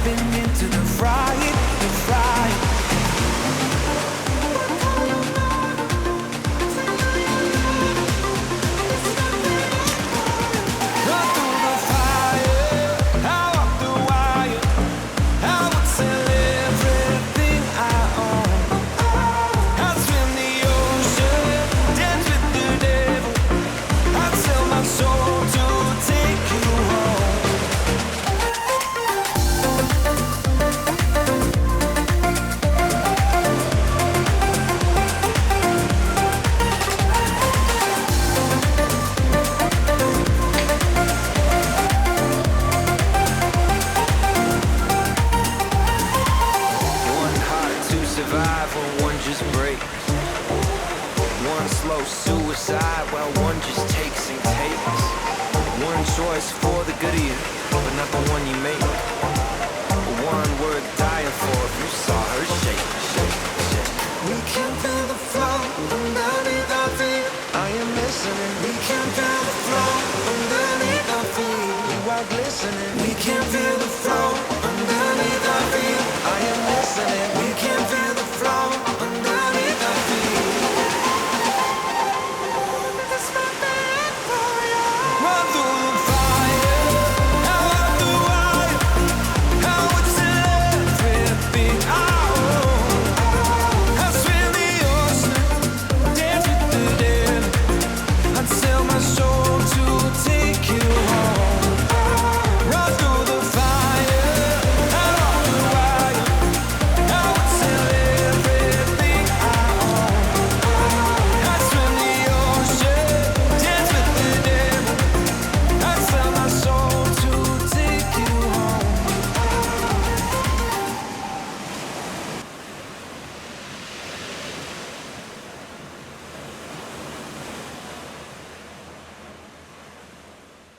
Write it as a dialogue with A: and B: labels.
A: stepping into the frying, the frying. Run through the fire, I walk the wire. I would sell everything I own. I'd swim the ocean, dance with the devil. I'd sell my soul to take you home. One heart to survive when one just breaks. One slow suicide while one just takes and takes. One choice for the good of you, but not the one you make. One worth dying for if you saw her shake, shake, shake. We can feel the flow underneath our feet. I am listening. We can feel the flow underneath our feet. You are glistening. We can feel the flow